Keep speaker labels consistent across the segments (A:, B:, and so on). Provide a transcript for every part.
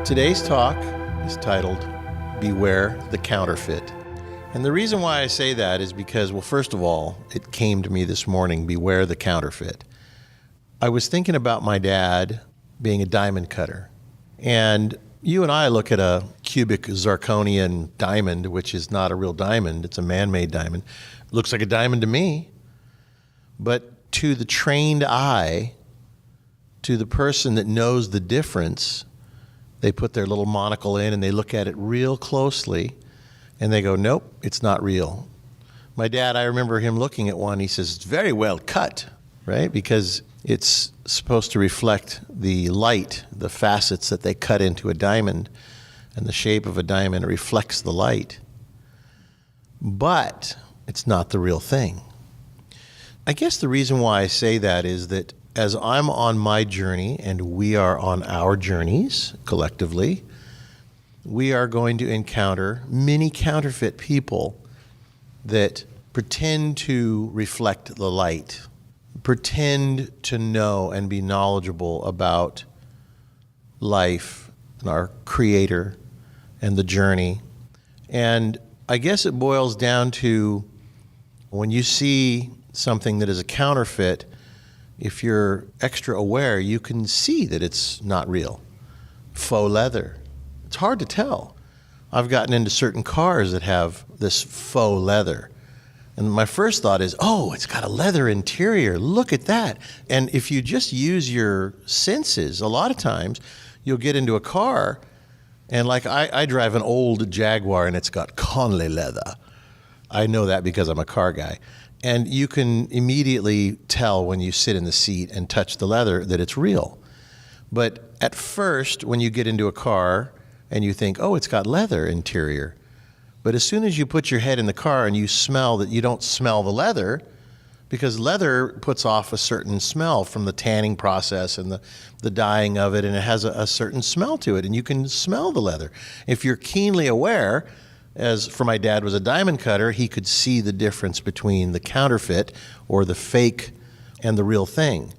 A: Today's talk is titled, Beware the Counterfeit. And the reason why I say that is because, well, first of all, it came to me this morning, beware the counterfeit. I was thinking about my dad being a diamond cutter. And you and I look at a cubic zirconian diamond, which is not a real diamond, it's a man-made diamond. It looks like a diamond to me. But to the trained eye, to the person that knows the difference, they put their little monocle in and they look at it real closely and they go, nope, it's not real. My dad, I remember him looking at one, he says, it's very well cut, right? Because it's supposed to reflect the light, the facets that they cut into a diamond, and the shape of a diamond reflects the light. But it's not the real thing. I guess the reason why I say that is that as I'm on my journey, and we are on our journeys collectively, we are going to encounter many counterfeit people that pretend to reflect the light, pretend to know and be knowledgeable about life and our Creator and the journey. And I guess it boils down to when you see something that is a counterfeit, if you're extra aware, you can see that it's not real. Faux leather. It's hard to tell. I've gotten into certain cars that have this faux leather. And my first thought is, oh, it's got a leather interior. Look at that. And if you just use your senses, a lot of times you'll get into a car, and like I drive an old Jaguar and it's got Conley leather. I know that because I'm a car guy. And you can immediately tell when you sit in the seat and touch the leather that it's real. But at first, when you get into a car and you think, oh, it's got leather interior. But as soon as you put your head in the car and you smell that, you don't smell the leather, because leather puts off a certain smell from the tanning process and the dyeing of it, and it has a certain smell to it, and you can smell the leather. If you're keenly aware, as for my dad was a diamond cutter, he could see the difference between the counterfeit or the fake and the real thing.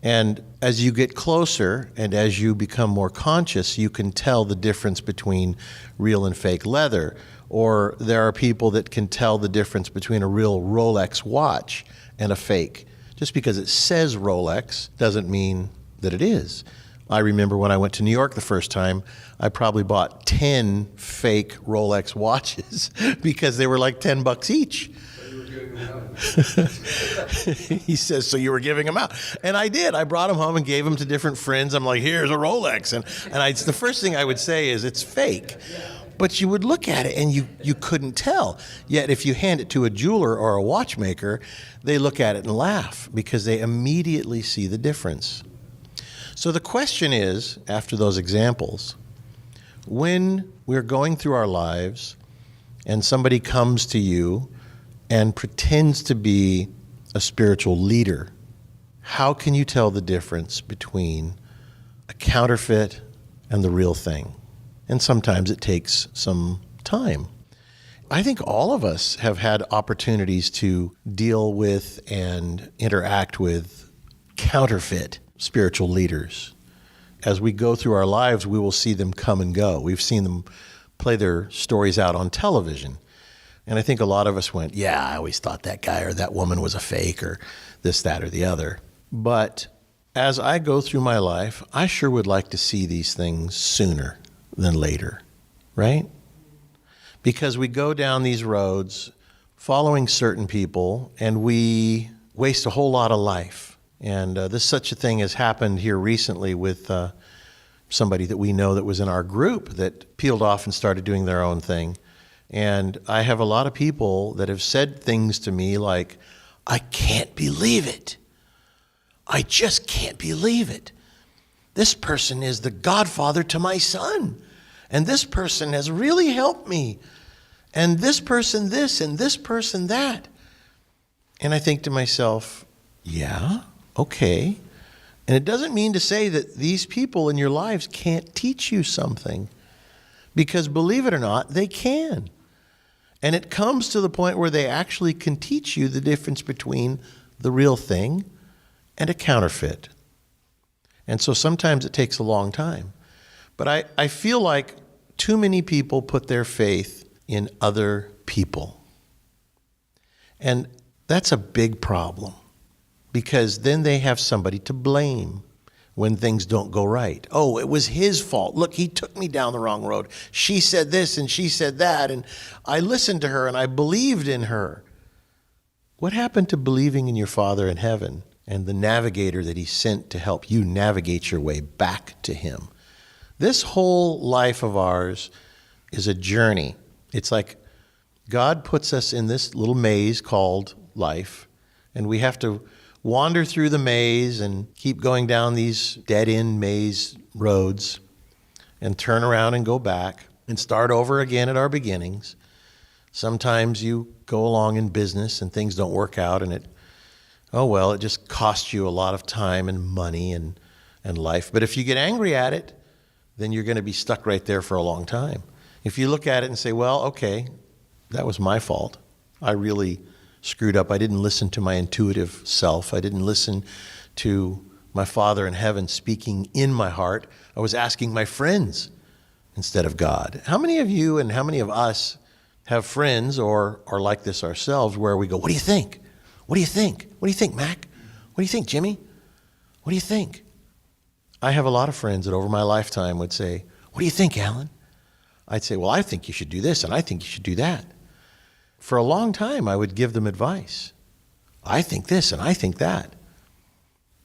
A: And as you get closer and as you become more conscious, you can tell the difference between real and fake leather. Or there are people that can tell the difference between a real Rolex watch and a fake. Just because it says Rolex doesn't mean that it is. I remember when I went to New York the first time, I probably bought 10 fake Rolex watches because they were like $10 each. He says, so you were giving them out. And I did. I brought them home and gave them to different friends. I'm like, here's a Rolex. And the first thing I would say is it's fake. But you would look at it and you couldn't tell. Yet if you hand it to a jeweler or a watchmaker, they look at it and laugh because they immediately see the difference. So the question is, after those examples, when we're going through our lives and somebody comes to you and pretends to be a spiritual leader, how can you tell the difference between a counterfeit and the real thing? And sometimes it takes some time. I think all of us have had opportunities to deal with and interact with counterfeit spiritual leaders. As we go through our lives, we will see them come and go. We've seen them play their stories out on television. And I think a lot of us went, yeah, I always thought that guy or that woman was a fake or this, that, or the other. But as I go through my life, I sure would like to see these things sooner than later, right? Because we go down these roads following certain people and we waste a whole lot of life. And such a thing has happened here recently with somebody that we know that was in our group that peeled off and started doing their own thing. And I have a lot of people that have said things to me like, I can't believe it. I just can't believe it. This person is the godfather to my son. And this person has really helped me. And this person this, and this person that. And I think to myself, yeah, okay. And it doesn't mean to say that these people in your lives can't teach you something. Because believe it or not, they can. And it comes to the point where they actually can teach you the difference between the real thing and a counterfeit. And so sometimes it takes a long time. But I feel like too many people put their faith in other people. And that's a big problem, because then they have somebody to blame when things don't go right. Oh, it was his fault. Look, he took me down the wrong road. She said this and she said that, and I listened to her and I believed in her. What happened to believing in your Father in heaven and the navigator that he sent to help you navigate your way back to him? This whole life of ours is a journey. It's like God puts us in this little maze called life, and we have to wander through the maze and keep going down these dead-end maze roads and turn around and go back and start over again at our beginnings. Sometimes you go along in business and things don't work out, and it just costs you a lot of time and money and life. But if you get angry at it, then you're going to be stuck right there for a long time. If you look at it and say, well, okay, that was my fault. I really screwed up. I didn't listen to my intuitive self. I didn't listen to my Father in heaven speaking in my heart. I was asking my friends instead of God. How many of you and how many of us have friends or are like this ourselves, where we go, what do you think? What do you think? What do you think, Mac? What do you think, Jimmy? What do you think? I have a lot of friends that over my lifetime would say, what do you think, Alan? I'd say, well, I think you should do this and I think you should do that. For a long time, I would give them advice. I think this and I think that.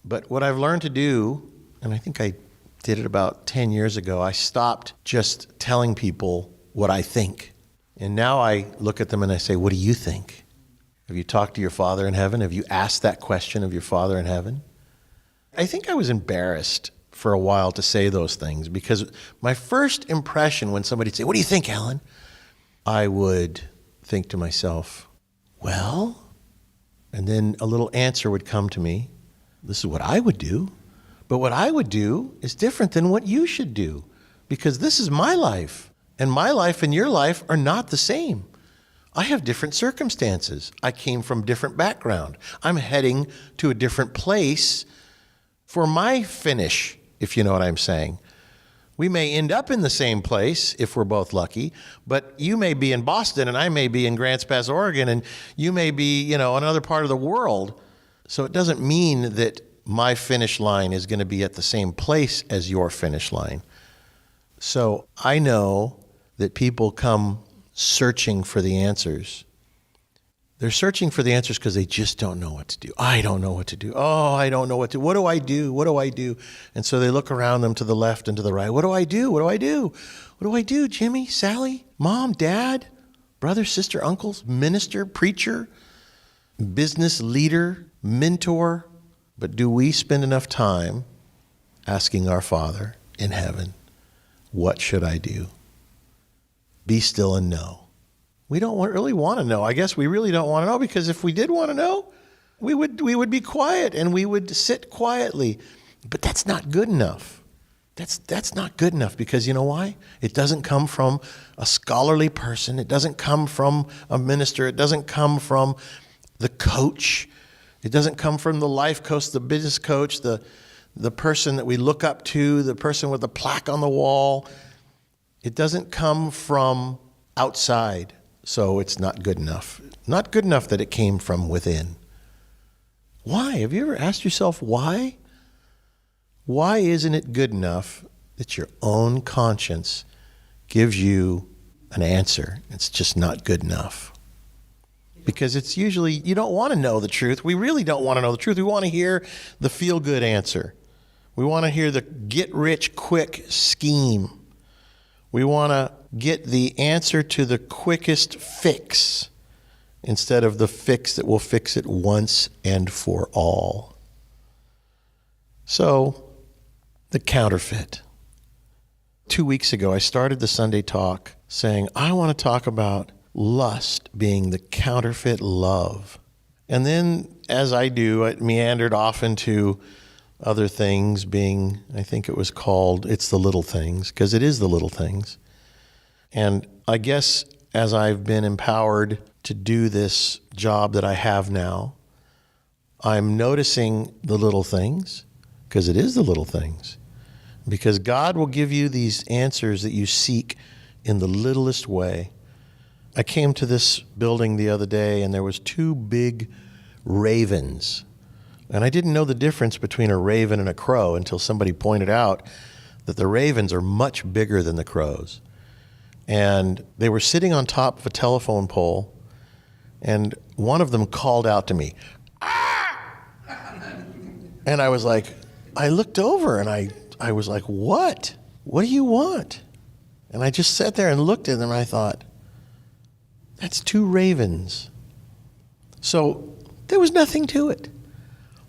A: But what I've learned to do, and I think I did it about 10 years ago, I stopped just telling people what I think. And now I look at them and I say, what do you think? Have you talked to your Father in heaven? Have you asked that question of your Father in heaven? I think I was embarrassed for a while to say those things, because my first impression when somebody would say, what do you think, Alan? I would think to myself, well, and then a little answer would come to me. This is what I would do. But what I would do is different than what you should do, because this is my life, and my life and your life are not the same. I have different circumstances. I came from different background. I'm heading to a different place for my finish, if you know what I'm saying. We may end up in the same place if we're both lucky, but you may be in Boston and I may be in Grants Pass, Oregon, and you may be, another part of the world. So it doesn't mean that my finish line is going to be at the same place as your finish line. So I know that people come searching for the answers. They're searching for the answers because they just don't know what to do. I don't know what to do. Oh, I don't know what to do. What do I do? What do I do? And so they look around them to the left and to the right. What do I do? What do I do? What do I do, Jimmy, Sally, mom, dad, brother, sister, uncles, minister, preacher, business leader, mentor? But do we spend enough time asking our Father in heaven, what should I do? Be still and know. We don't really want to know. I guess we really don't want to know, because if we did want to know, we would be quiet and we would sit quietly. But that's not good enough. That's not good enough, because you know why? It doesn't come from a scholarly person. It doesn't come from a minister. It doesn't come from the coach. It doesn't come from the life coach, the business coach, the person that we look up to, the person with the plaque on the wall. It doesn't come from outside. So it's not good enough. Not good enough that it came from within. Why? Have you ever asked yourself why? Why isn't it good enough that your own conscience gives you an answer? It's just not good enough. Because it's usually, you don't want to know the truth. We really don't want to know the truth. We want to hear the feel-good answer. We want to hear the get-rich-quick scheme. We want to get the answer to the quickest fix instead of the fix that will fix it once and for all. So, the counterfeit. 2 weeks ago, I started the Sunday talk saying, I want to talk about lust being the counterfeit love. And then, as I do, I meandered off into other things, being, I think it was called, it's the little things, because it is the little things. And I guess as I've been empowered to do this job that I have now, I'm noticing the little things, because it is the little things. Because God will give you these answers that you seek in the littlest way. I came to this building the other day, and there was 2 big ravens. And I didn't know the difference between a raven and a crow until somebody pointed out that the ravens are much bigger than the crows. And they were sitting on top of a telephone pole, and one of them called out to me, "Ah!" And I was like, I looked over and I was like, what? What do you want? And I just sat there and looked at them, and I thought, that's 2 ravens. So there was nothing to it.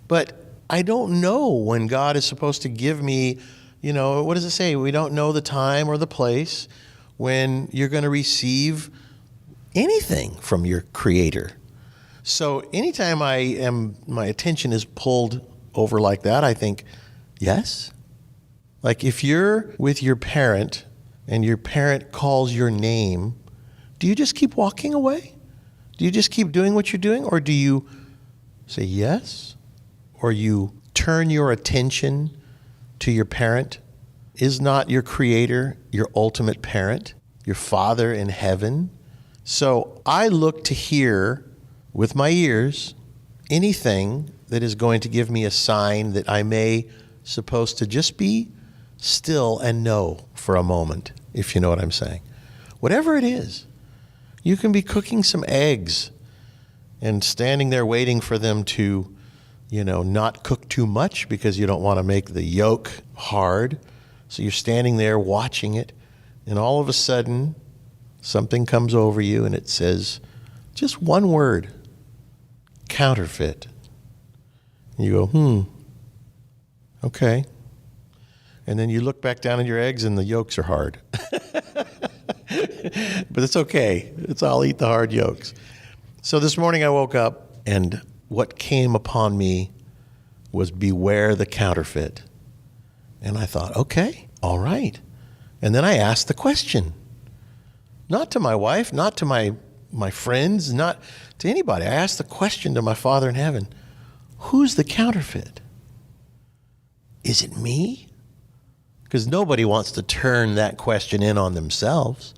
A: But I don't know when God is supposed to give me, what does it say? We don't know the time or the place when you're going to receive anything from your Creator. So anytime my attention is pulled over like that, I think, yes. Like if you're with your parent and your parent calls your name, do you just keep walking away? Do you just keep doing what you're doing? Or do you say yes? Or you turn your attention to your parent? Is not your Creator your ultimate parent, your Father in heaven? So I look to hear with my ears anything that is going to give me a sign that I may supposed to just be still and know for a moment, if you know what I'm saying. Whatever it is. You can be cooking some eggs and standing there waiting for them to, not cook too much because you don't want to make the yolk hard. So you're standing there watching it, and all of a sudden something comes over you and it says just one word, counterfeit. And you go, okay. And then you look back down at your eggs and the yolks are hard. But it's okay. I'll eat the hard yolks. So this morning I woke up, and what came upon me was beware the counterfeit. And I thought, okay, all right. And then I asked the question, not to my wife, not to my friends, not to anybody. I asked the question to my Father in heaven, who's the counterfeit? Is it me? Because nobody wants to turn that question in on themselves.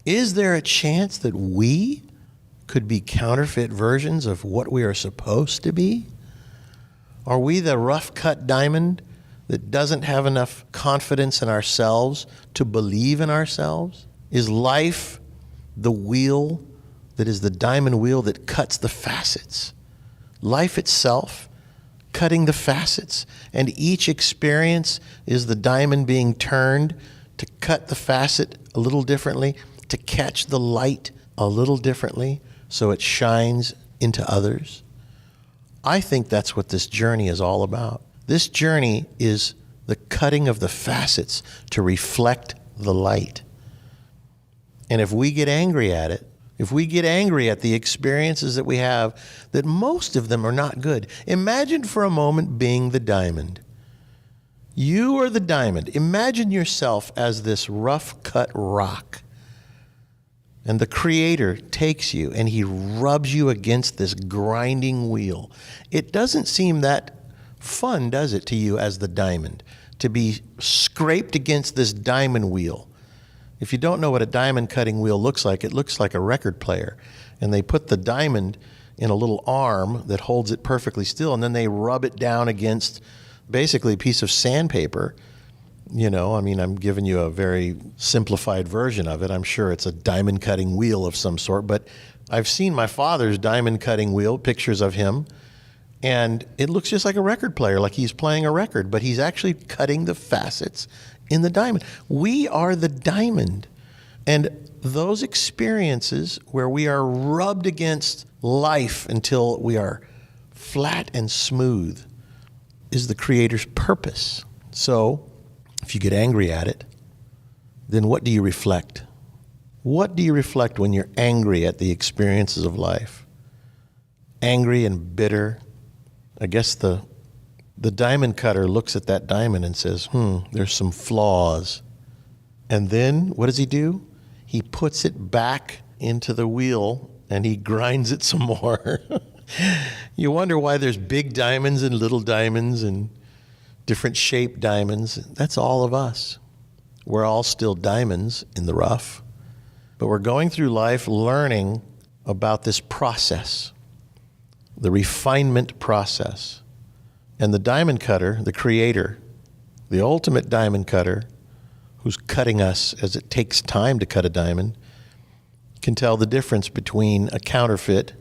A: Is there a chance that we could be counterfeit versions of what we are supposed to be? Are we the rough-cut diamond that doesn't have enough confidence in ourselves to believe in ourselves? Is life the wheel that is the diamond wheel that cuts the facets? Life itself cutting the facets, and each experience is the diamond being turned to cut the facet a little differently, to catch the light a little differently so it shines into others. I think that's what this journey is all about. This journey is the cutting of the facets to reflect the light. And if we get angry at it, if we get angry at the experiences that we have, that most of them are not good. Imagine for a moment being the diamond. You are the diamond. Imagine yourself as this rough-cut rock. And the Creator takes you and He rubs you against this grinding wheel. It doesn't seem that fun, does it, to you as the diamond, to be scraped against this diamond wheel? If you don't know what a diamond cutting wheel looks like, it looks like a record player. And they put the diamond in a little arm that holds it perfectly still, and then they rub it down against basically a piece of sandpaper. I'm giving you a very simplified version of it. I'm sure it's a diamond cutting wheel of some sort, but I've seen my father's diamond cutting wheel, pictures of him, and it looks just like a record player, like he's playing a record, but he's actually cutting the facets in the diamond. We are the diamond. And those experiences where we are rubbed against life until we are flat and smooth is the Creator's purpose. So if you get angry at it, then what do you reflect? What do you reflect when you're angry at the experiences of life? Angry and bitter. I guess the diamond cutter looks at that diamond and says, there's some flaws. And then what does he do? He puts it back into the wheel and he grinds it some more. You wonder why there's big diamonds and little diamonds and different shaped diamonds. That's all of us. We're all still diamonds in the rough, but we're going through life learning about this process, the refinement process. And the diamond cutter, the creator, the ultimate diamond cutter, who's cutting us as it takes time to cut a diamond, can tell the difference between a counterfeit,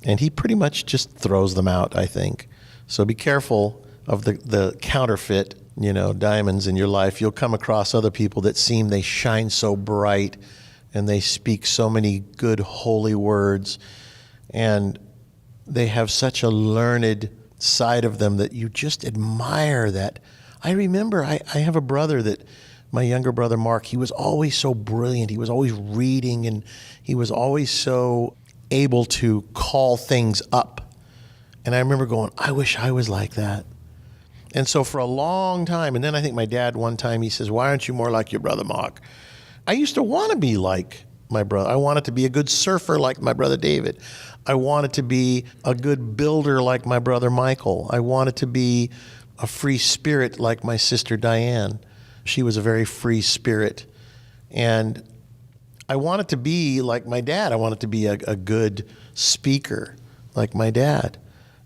A: and he pretty much just throws them out, I think. So be careful of the counterfeit, diamonds in your life. You'll come across other people that seem they shine so bright and they speak so many good holy words, and they have such a learned side of them that you just admire that. I remember I have a brother that, my younger brother Mark, he was always so brilliant. He was always reading, and he was always so able to call things up. And I remember going, I wish I was like that. And so for a long time, and then I think my dad one time, he says, why aren't you more like your brother Mark? I used to want to be like my brother. I wanted to be a good surfer like my brother David. I wanted to be a good builder like my brother Michael. I wanted to be a free spirit like my sister Diane. She was a very free spirit. And I wanted to be like my dad. I wanted to be a good speaker like my dad.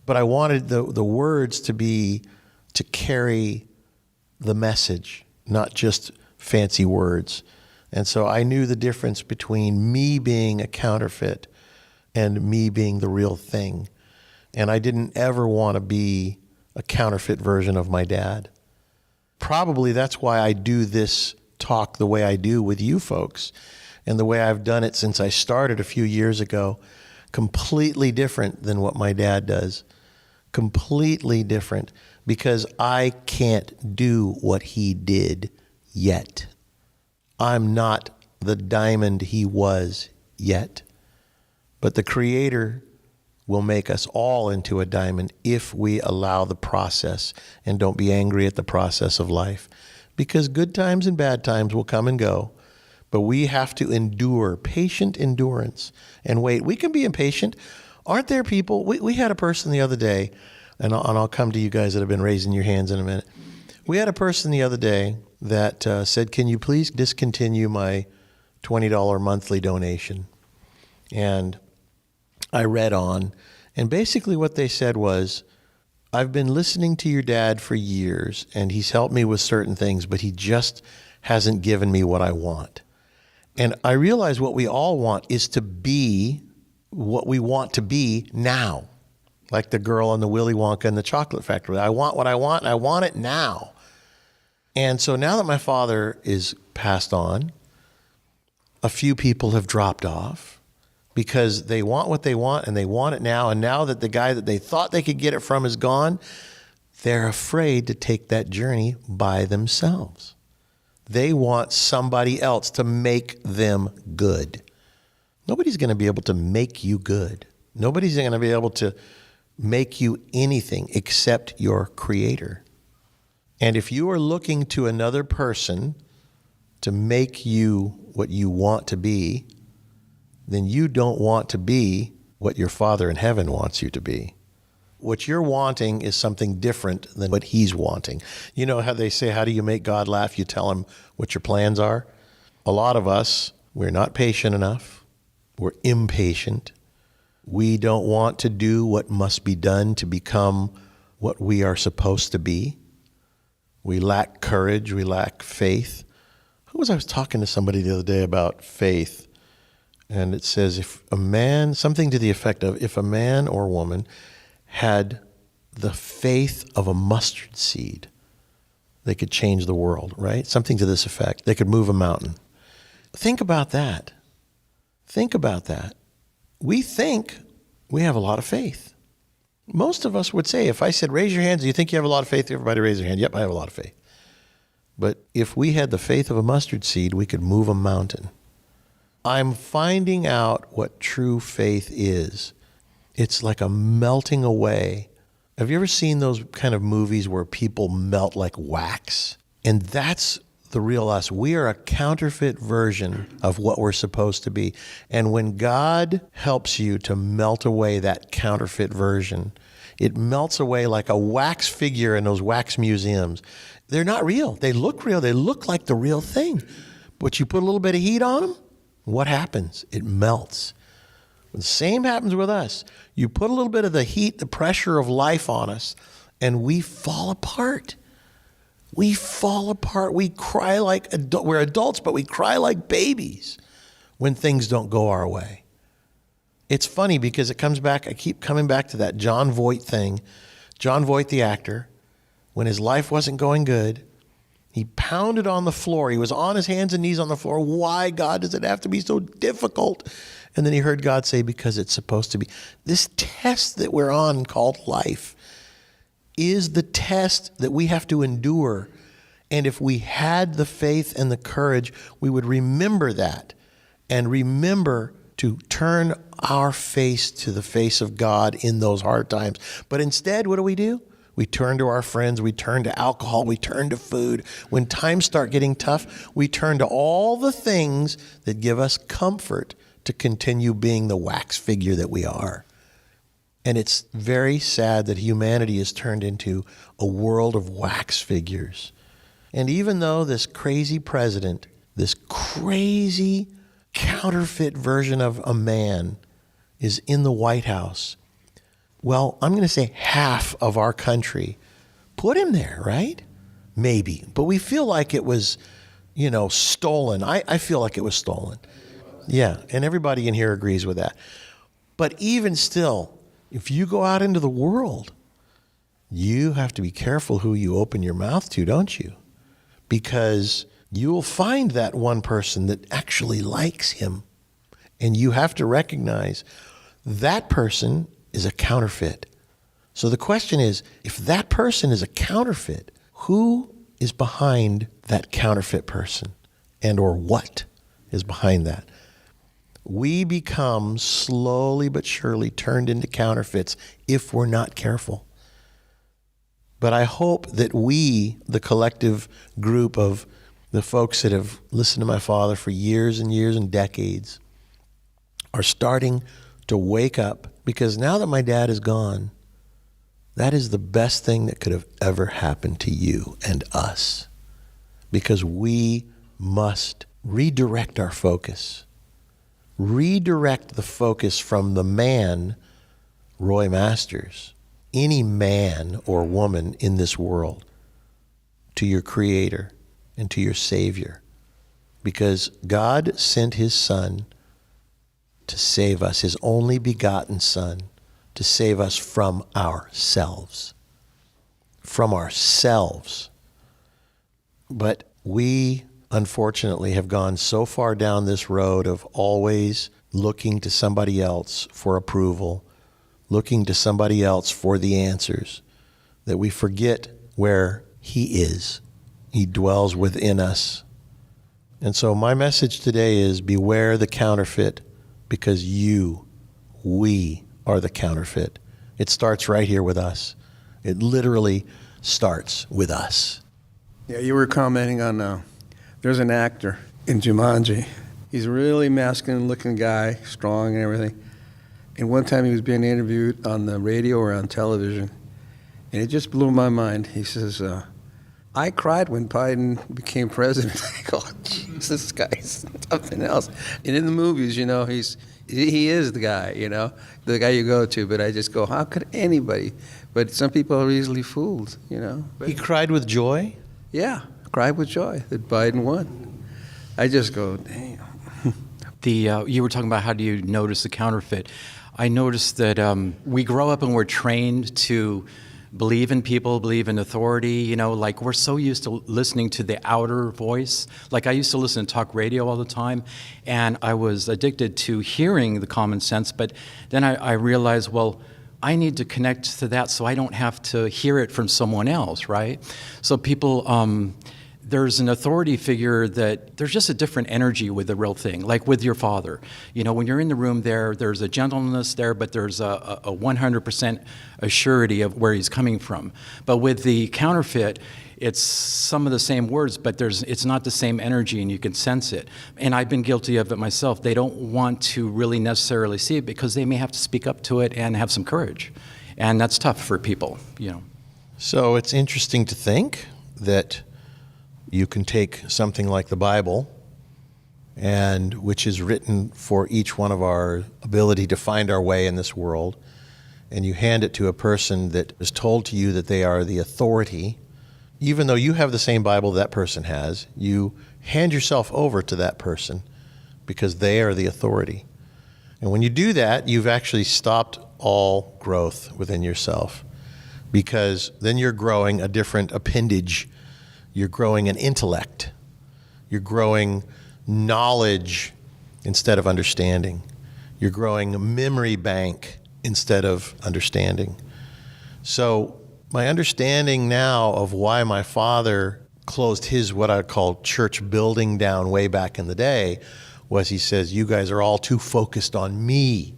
A: But I wanted the words to carry the message, not just fancy words. And so I knew the difference between me being a counterfeit and me being the real thing. And I didn't ever want to be a counterfeit version of my dad. Probably that's why I do this talk the way I do with you folks, and the way I've done it since I started a few years ago. Completely different than what my dad does. Completely different, because I can't do what he did yet. I'm not the diamond he was yet. But the Creator will make us all into a diamond if we allow the process and don't be angry at the process of life. Because good times and bad times will come and go, but we have to endure, patient endurance, and wait. We can be impatient. Aren't there people? We had a person the other day, and I'll come to you guys that have been raising your hands in a minute. We had a person the other day that said, can you please discontinue my $20 monthly donation? And I read on, and basically what they said was, I've been listening to your dad for years, and he's helped me with certain things, but he just hasn't given me what I want. And I realize what we all want is to be what we want to be now. Like the girl on the Willy Wonka and the Chocolate Factory. I want what I want, and I want it now. And so now that my father is passed on, a few people have dropped off because they want what they want, and they want it now. And now that the guy that they thought they could get it from is gone, they're afraid to take that journey by themselves. They want somebody else to make them good. Nobody's going to be able to make you good. Nobody's going to be able to make you anything except your Creator. And if you are looking to another person to make you what you want to be, then you don't want to be what your Father in heaven wants you to be. What you're wanting is something different than what He's wanting. You know how they say, how do you make God laugh? You tell Him what your plans are. A lot of us, we're not patient enough. We're impatient. We don't want to do what must be done to become what we are supposed to be. We lack courage. We lack faith. I was talking to somebody the other day about faith, and it says, if a man, something to the effect of, if a man or woman had the faith of a mustard seed, they could change the world, right? Something to this effect. They could move a mountain. Think about that. Think about that. We think we have a lot of faith. Most of us would say, if I said, raise your hands, do you think you have a lot of faith? Everybody raise their hand. Yep, I have a lot of faith. But if we had the faith of a mustard seed, we could move a mountain. I'm finding out what true faith is. It's like a melting away. Have you ever seen those kind of movies where people melt like wax? And that's the real us. We are a counterfeit version of what we're supposed to be. And when God helps you to melt away that counterfeit version, It melts away like a wax figure in those wax museums. They're not real. They look real. They look like the real thing. But you put a little bit of heat on them, what happens? It melts. The same happens with us. You put a little bit of the heat, the pressure of life on us, and we fall apart. We fall apart. We cry like we're adults, but we cry like babies when things don't go our way. It's funny because it comes back. I keep coming back to that Jon Voight thing. Jon Voight, the actor, when his life wasn't going good, he pounded on the floor. He was on his hands and knees on the floor. Why, God, does it have to be so difficult? And then he heard God say, because it's supposed to be. This test that we're on called life is the test that we have to endure. And if we had the faith and the courage, we would remember that and remember to turn our face to the face of God in those hard times. But instead, what do? We turn to our friends, we turn to alcohol, we turn to food. When times start getting tough, we turn to all the things that give us comfort to continue being the wax figure that we are. And it's very sad that humanity has turned into a world of wax figures. And even though this crazy president, this crazy counterfeit version of a man is in the White House, well, I'm going to say half of our country put him there, right? Maybe. But we feel like it was, stolen. I feel like it was stolen. Yeah, and everybody in here agrees with that. But even still, if you go out into the world, you have to be careful who you open your mouth to, don't you? Because you will find that one person that actually likes him. And you have to recognize that person is a counterfeit. So the question is, if that person is a counterfeit, who is behind that counterfeit person? And or what is behind that? We become slowly but surely turned into counterfeits if we're not careful. But I hope that we, the collective group of the folks that have listened to my father for years and years and decades, are starting to wake up, because now that my dad is gone, that is the best thing that could have ever happened to you and us, because we must redirect our focus. Redirect the focus from the man, Roy Masters, any man or woman in this world, to your Creator and to your Savior. Because God sent His Son to save us, His only begotten Son, to save us from ourselves. From ourselves. But we, unfortunately, have gone so far down this road of always looking to somebody else for approval, looking to somebody else for the answers, that we forget where He is. He dwells within us. And so my message today is beware the counterfeit, because we are the counterfeit. It starts right here with us. It literally starts with us.
B: Yeah, you were commenting on, there's an actor in Jumanji. He's a really masculine-looking guy, strong and everything. And one time he was being interviewed on the radio or on television, and it just blew my mind. He says, I cried when Biden became president. I go, jeez, this guy's something else. And in the movies, he is the guy, the guy you go to. But I just go, how could anybody? But some people are easily fooled, But,
A: He cried with joy?
B: Yeah, cried with joy that Biden won. I just go, damn.
C: You were talking about how do you notice the counterfeit. I noticed that we grow up and we're trained to believe in people, believe in authority, like we're so used to listening to the outer voice. Like I used to listen to talk radio all the time, and I was addicted to hearing the common sense, but then I realized, well, I need to connect to that so I don't have to hear it from someone else, right? So people, there's an authority figure that there's just a different energy with the real thing, like with your father. When you're in the room there's a gentleness there, but there's a 100% assurity of where he's coming from. But with the counterfeit, it's some of the same words, but it's not the same energy, and you can sense it. And I've been guilty of it myself. They don't want to really necessarily see it because they may have to speak up to it and have some courage. And that's tough for people, you know.
A: So it's interesting to think that you can take something like the Bible, and which is written for each one of our ability to find our way in this world, and you hand it to a person that is told to you that they are the authority. Even though you have the same Bible that person has, you hand yourself over to that person because they are the authority. And when you do that, you've actually stopped all growth within yourself, because then you're growing a different appendage. You're growing an intellect. You're growing knowledge instead of understanding. You're growing a memory bank instead of understanding. So my understanding now of why my father closed his, what I call church building down way back in the day, was he says, you guys are all too focused on me.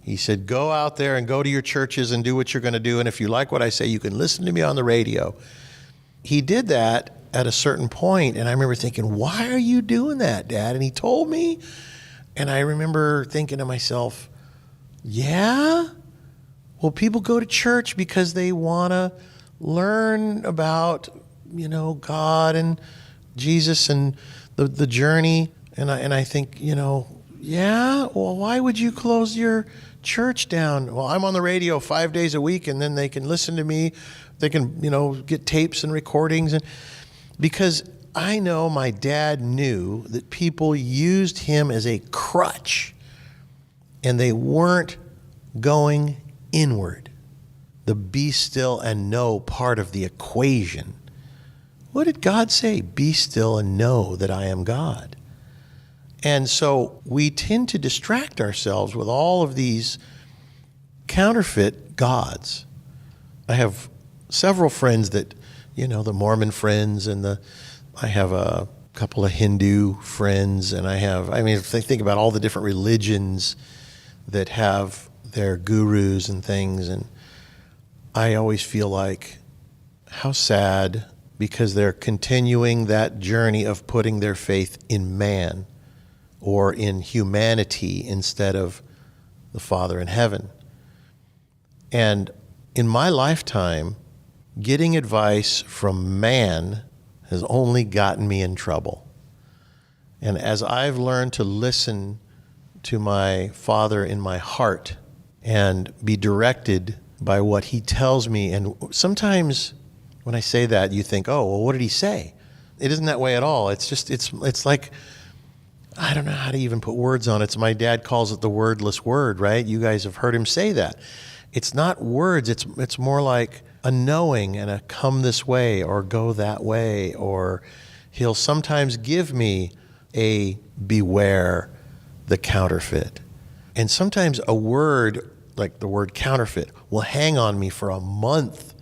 A: He said, go out there and go to your churches and do what you're going to do. And if you like what I say, you can listen to me on the radio. He did that at a certain point, and I remember thinking, why are you doing that, Dad? And he told me, and I remember thinking to myself, yeah? Well, people go to church because they want to learn about, you know, God and Jesus and the journey. And I think, you know, yeah, well, why would you close your church down? Well, I'm on the radio 5 days a week, and then they can listen to me. They can, you know, get tapes and recordings. And because I know my dad knew that people used him as a crutch, and they weren't going inward. The be still and know part of the equation. What did God say? Be still and know that I am God. And so we tend to distract ourselves with all of these counterfeit gods. I have several friends that, you know, the Mormon friends, and I have a couple of Hindu friends, and if they think about all the different religions that have their gurus and things, and I always feel like, how sad, because they're continuing that journey of putting their faith in man or in humanity instead of the Father in heaven. And in my lifetime, getting advice from man has only gotten me in trouble. And as I've learned to listen to my Father in my heart and be directed by what he tells me, and sometimes when I say that, you think, oh, well, what did he say? It isn't that way at all. It's just, it's like, I don't know how to even put words on it. My dad calls it the wordless word, right? You guys have heard him say that. It's not words. It's more like a knowing and a come this way or go that way. Or he'll sometimes give me a beware the counterfeit. And sometimes a word like the word counterfeit will hang on me for a month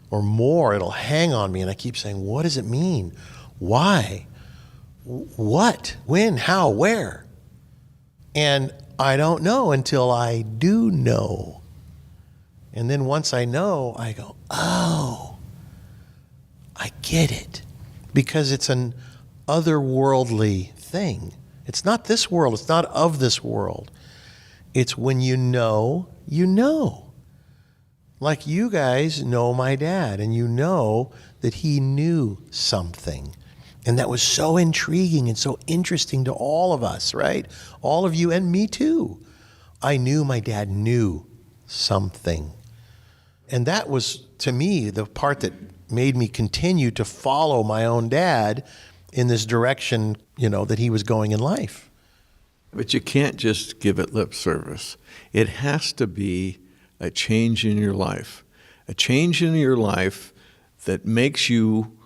A: or more. It'll hang on me, and I keep saying, what does it mean? Why? What? When? How? Where? And I don't know until I do know. And then once I know, I go, oh, I get it. Because it's an otherworldly thing. It's not this world. It's not of this world. It's when you know, you know. Like you guys know my dad, and you know that he knew something. And that was so intriguing and so interesting to all of us, right? All of you and me too. I knew my dad knew something. And that was, to me, the part that made me continue to follow my own dad in this direction, that he was going in life.
D: But you can't just give it lip service. It has to be a change in your life. A change in your life that makes you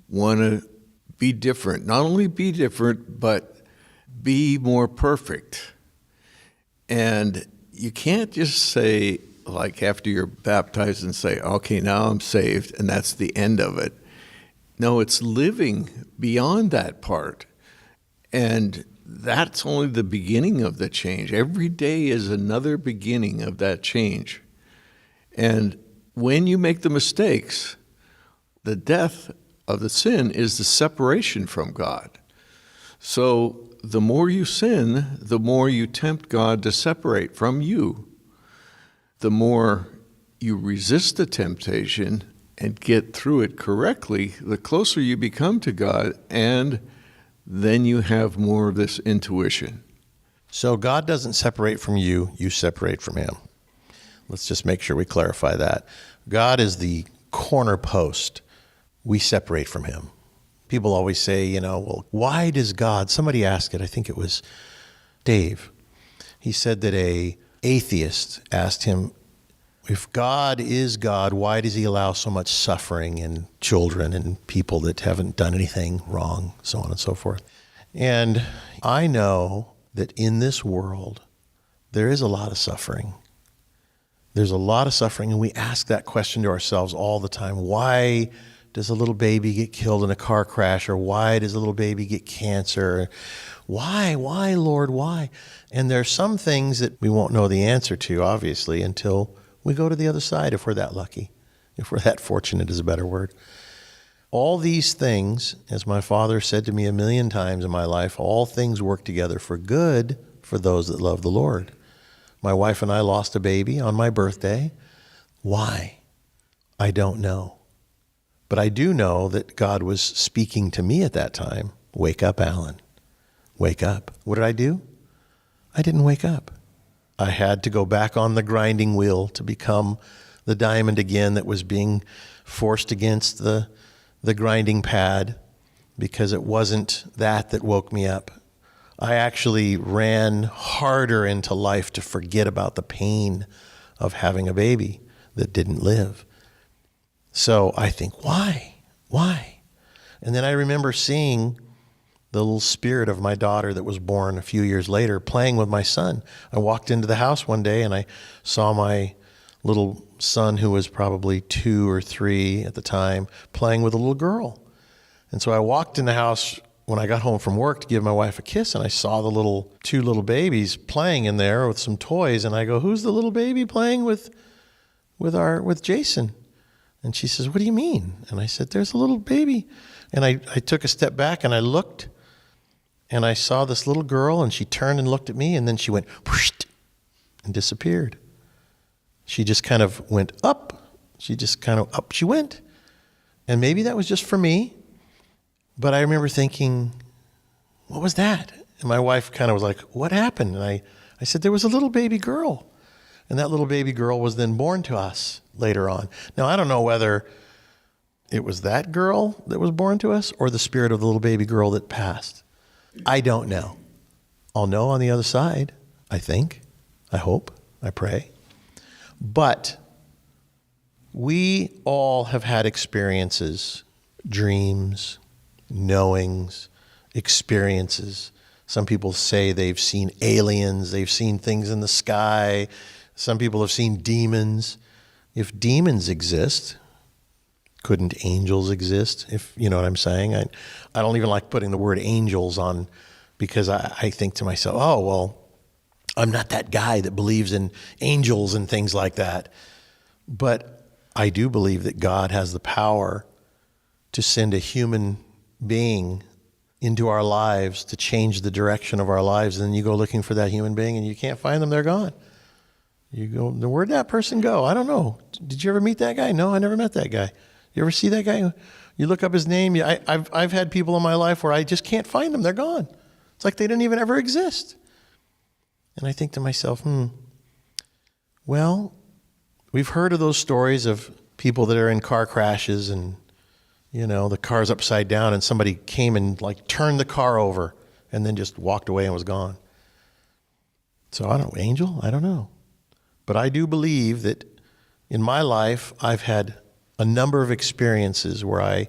D: want to be different. Not only be different, but be more perfect. And you can't just say, like after you're baptized and say, okay, now I'm saved, and that's the end of it. No, it's living beyond that part. And that's only the beginning of the change. Every day is another beginning of that change. And when you make the mistakes, the death of the sin is the separation from God. So the more you sin, the more you tempt God to separate from you. The more you resist the temptation and get through it correctly, the closer you become to God, and then you have more of this intuition.
A: So God doesn't separate from you, you separate from him. Let's just make sure we clarify that. God is the corner post. We separate from him. People always say, well, why does God, somebody asked it, I think it was Dave. He said that a atheist asked him, if God is God, why does he allow so much suffering in children and people that haven't done anything wrong, so on and so forth? And I know that in this world, there is a lot of suffering. There's a lot of suffering, and we ask that question to ourselves all the time. Why does a little baby get killed in a car crash? Or why does a little baby get cancer? Why, Lord, why? And there's some things that we won't know the answer to, obviously, until we go to the other side, if we're that lucky, if we're that fortunate is a better word. All these things, as my father said to me a million times in my life, all things work together for good for those that love the Lord. My wife and I lost a baby on my birthday. Why? I don't know. But I do know that God was speaking to me at that time. Wake up, Alan. Wake up. What did I do? I didn't wake up. I had to go back on the grinding wheel to become the diamond again that was being forced against the grinding pad, because it wasn't that woke me up. I actually ran harder into life to forget about the pain of having a baby that didn't live. So I think, why? And then I remember seeing the little spirit of my daughter that was born a few years later playing with my son. I walked into the house one day and I saw my little son, who was probably 2 or 3 at the time, playing with a little girl. And so I walked in the house when I got home from work to give my wife a kiss, and I saw the 2 little babies playing in there with some toys, and I go, who's the little baby playing with Jason? And she says, what do you mean? And I said, there's a little baby. And I took a step back and I looked, and I saw this little girl, and she turned and looked at me, and then she went whoosh and disappeared. She just kind of went up. Up she went. And maybe that was just for me, but I remember thinking, what was that? And my wife kind of was like, what happened? And I said, there was a little baby girl. And that little baby girl was then born to us later on. Now, I don't know whether it was that girl that was born to us or the spirit of the little baby girl that passed. I don't know. I'll know on the other side, I think, I hope, I pray. But we all have had experiences, dreams, knowings, experiences. Some people say they've seen aliens, they've seen things in the sky. Some people have seen demons. If demons exist, couldn't angels exist? If you know what I'm saying. I don't even like putting the word angels on, because I think to myself, oh, well, I'm not that guy that believes in angels and things like that. But I do believe that God has the power to send a human being into our lives to change the direction of our lives. And then you go looking for that human being and you can't find them, they're gone. You go, where'd that person go? I don't know. Did you ever meet that guy? No, I never met that guy. You ever see that guy? You look up his name. I've had people in my life where I just can't find them. They're gone. It's like they didn't even ever exist. And I think to myself, well, we've heard of those stories of people that are in car crashes and, the car's upside down and somebody came and turned the car over and then just walked away and was gone. So I don't know, angel? I don't know. But I do believe that in my life, I've had a number of experiences where I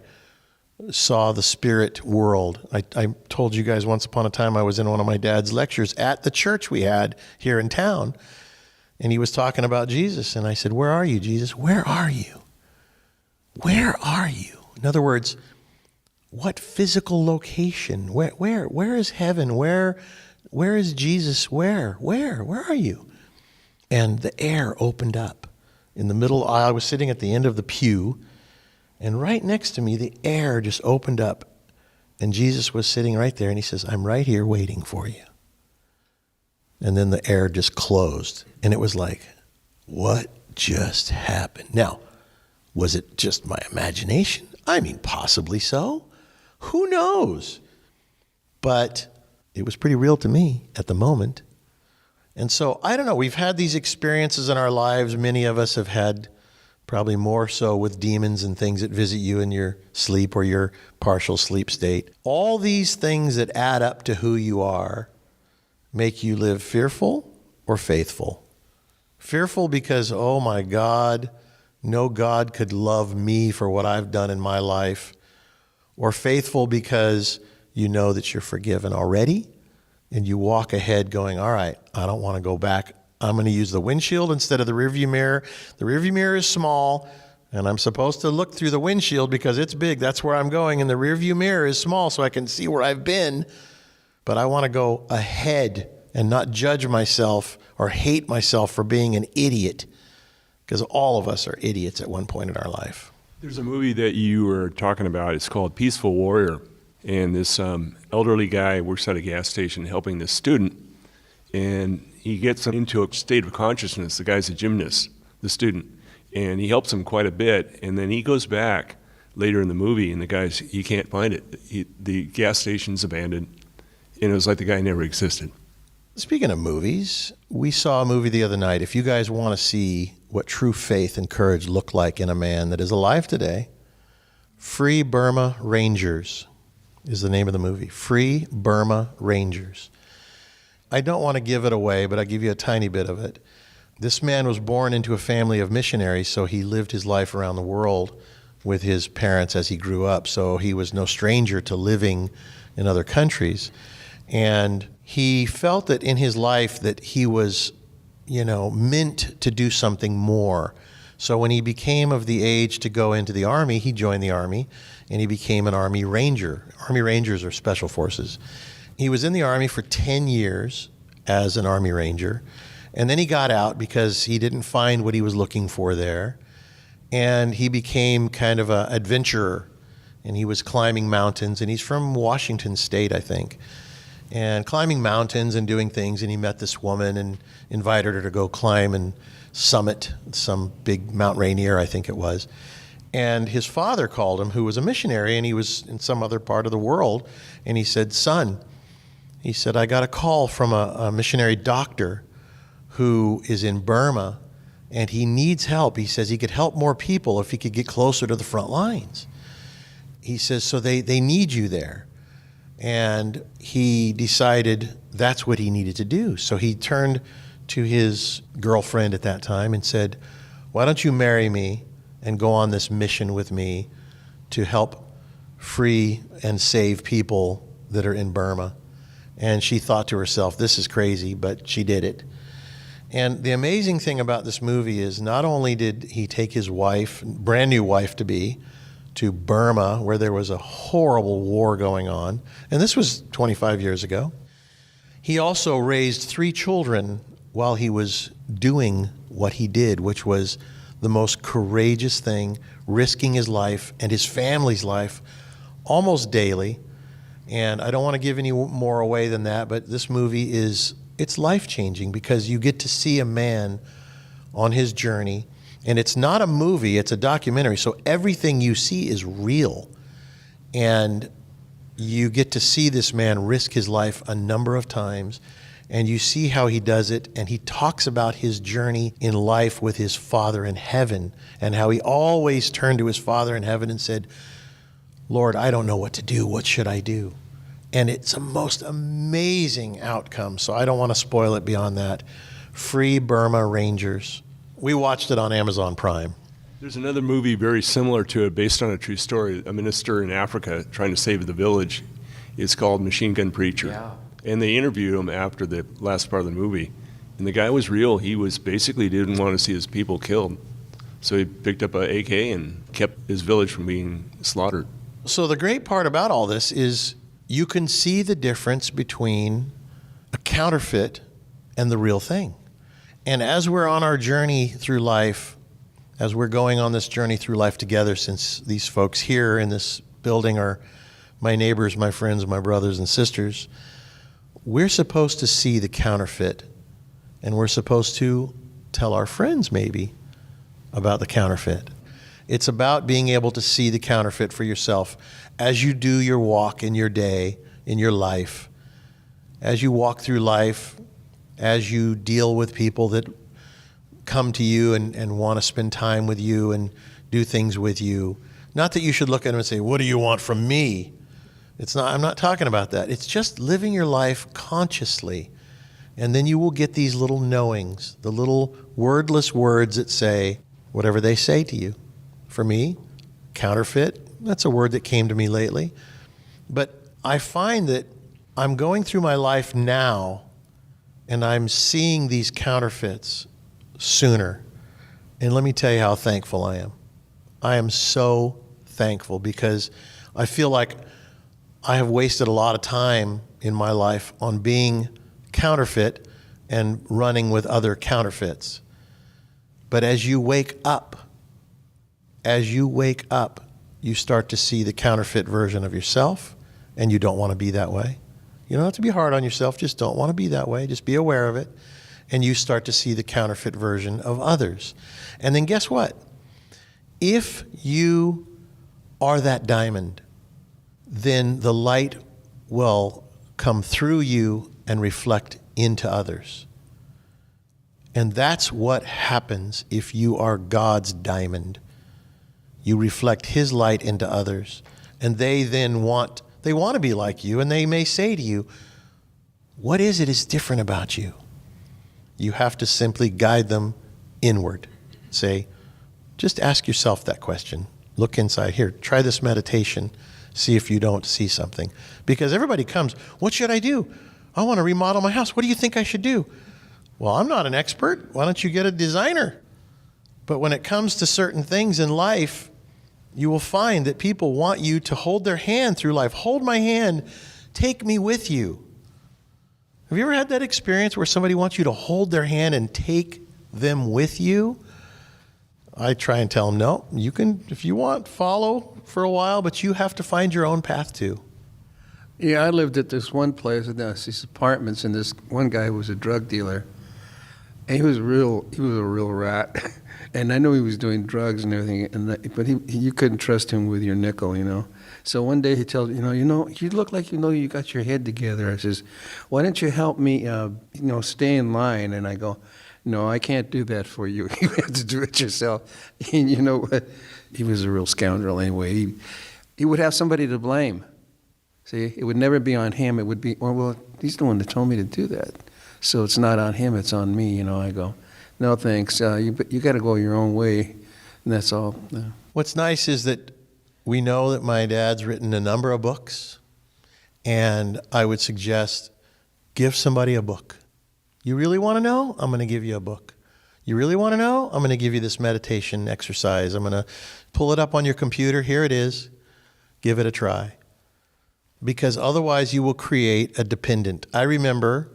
A: saw the spirit world. I told you guys once upon a time I was in one of my dad's lectures at the church we had here in town, and he was talking about Jesus, and I said, where are you, Jesus? Where are you? Where are you? In other words, what physical location? Where is heaven? Where is Jesus? Where are you? And the air opened up. In the middle, I was sitting at the end of the pew, and right next to me, the air just opened up, and Jesus was sitting right there, and he says, I'm right here waiting for you. And then the air just closed, and it was like, what just happened. Now, was it just my imagination? I mean, possibly so. Who knows? But it was pretty real to me at the moment. And so, I don't know, we've had these experiences in our lives. Many of us have had probably more so with demons and things that visit you in your sleep or your partial sleep state. All these things that add up to who you are make you live fearful or faithful. Fearful because, oh my God, no God could love me for what I've done in my life. Or faithful because you know that you're forgiven already and you walk ahead going, all right, I don't want to go back. I'm going to use the windshield instead of the rearview mirror. The rearview mirror is small, and I'm supposed to look through the windshield because it's big. That's where I'm going, and the rearview mirror is small so I can see where I've been. But I want to go ahead and not judge myself or hate myself for being an idiot, because all of us are idiots at one point in our life.
E: There's a movie that you were talking about. It's called Peaceful Warrior. And this elderly guy works at a gas station helping this student. And he gets him into a state of consciousness. The guy's a gymnast, the student. And he helps him quite a bit. And then he goes back later in the movie, and the guy's, he can't find it. The gas station's abandoned. And it was like the guy never existed.
A: Speaking of movies, we saw a movie the other night. If you guys want to see what true faith and courage look like in a man that is alive today, Free Burma Rangers is the name of the movie. Free Burma Rangers. I don't want to give it away, but I'll give you a tiny bit of it. This man was born into a family of missionaries, so he lived his life around the world with his parents as he grew up. So he was no stranger to living in other countries. And he felt that in his life that he was, meant to do something more. So when he became of the age to go into the Army, he joined the Army, and he became an Army Ranger. Army Rangers are special forces. He was in the Army for 10 years as an Army Ranger, and then he got out because he didn't find what he was looking for there, and he became kind of an adventurer, and he was climbing mountains, and he's from Washington State, I think, and climbing mountains and doing things, and he met this woman and invited her to go climb and summit some big Mount Rainier, I think it was. And his father called him, who was a missionary, and he was in some other part of the world, and he said, son, he said, I got a call from a missionary doctor who is in Burma, and he needs help. He says he could help more people if he could get closer to the front lines. He says, so they need you there. And he decided that's what he needed to do. So he turned to his girlfriend at that time and said, why don't you marry me and go on this mission with me to help free and save people that are in Burma? And she thought to herself, this is crazy, but she did it. And the amazing thing about this movie is not only did he take his wife, brand new wife to be, to Burma, where there was a horrible war going on, and this was 25 years ago. He also raised 3 children while he was doing what he did, which was the most courageous thing, risking his life and his family's life almost daily. And I don't want to give any more away than that, but this movie it's life-changing because you get to see a man on his journey. And it's not a movie, it's a documentary. So everything you see is real. And you get to see this man risk his life a number of times. And you see how he does it. And he talks about his journey in life with his Father in heaven. And how he always turned to his Father in heaven and said, Lord, I don't know what to do. What should I do? And it's a most amazing outcome. So I don't want to spoil it beyond that. Free Burma Rangers. We watched it on Amazon Prime.
E: There's another movie very similar to it based on a true story. A minister in Africa trying to save the village. It's called Machine Gun Preacher.
C: Yeah.
E: And they interviewed him after the last part of the movie. And the guy was real. He was basically didn't want to see his people killed. So he picked up an AK and kept his village from being slaughtered.
A: So the great part about all this is you can see the difference between a counterfeit and the real thing. And as we're on our journey through life, as we're going on this journey through life together, since these folks here in this building are my neighbors, my friends, my brothers and sisters, we're supposed to see the counterfeit, and we're supposed to tell our friends maybe about the counterfeit. It's about being able to see the counterfeit for yourself as you do your walk in your day, in your life, as you walk through life, as you deal with people that come to you and want to spend time with you and do things with you. Not that you should look at them and say, what do you want from me? I'm not talking about that. It's just living your life consciously. And then you will get these little knowings, the little wordless words that say whatever they say to you. For me, counterfeit, that's a word that came to me lately. But I find that I'm going through my life now and I'm seeing these counterfeits sooner. And let me tell you how thankful I am. I am so thankful because I feel like I have wasted a lot of time in my life on being counterfeit and running with other counterfeits. But as you wake up, you start to see the counterfeit version of yourself, and you don't want to be that way. You don't have to be hard on yourself, just don't want to be that way. Just be aware of it, and you start to see the counterfeit version of others. And then guess what? If you are that diamond, then the light will come through you and reflect into others. And that's what happens if you are God's diamond. You reflect His light into others, and they then want to be like you, and they may say to you, what is different about you? You have to simply guide them inward. Say, just ask yourself that question. Look inside. Here, try this meditation. See if you don't see something. Because everybody comes, what should I do? I want to remodel my house. What do you think I should do? Well, I'm not an expert. Why don't you get a designer? But when it comes to certain things in life, you will find that people want you to hold their hand through life. Hold my hand. Take me with you. Have you ever had that experience where somebody wants you to hold their hand and take them with you? I try and tell them, no, you can, if you want, follow for a while, but you have to find your own path too.
B: Yeah, I lived at this one place, these apartments, and this one guy was a drug dealer. And he was a real rat. And I know he was doing drugs and everything, but you couldn't trust him with your nickel, you know. So one day he tells me, you look like you got your head together. I says, why don't you help me, stay in line? And I go, no, I can't do that for you. You have to do it yourself. And you know what? He was a real scoundrel anyway. He would have somebody to blame. See, it would never be on him. It would be, well, he's the one that told me to do that. So it's not on him, it's on me. I go, no thanks. You got to go your own way, and that's all.
A: What's nice is that we know that my dad's written a number of books, and I would suggest give somebody a book. You really want to know? I'm going to give you a book. You really want to know? I'm going to give you this meditation exercise. I'm going to pull it up on your computer. Here it is. Give it a try. Because otherwise you will create a dependent. I remember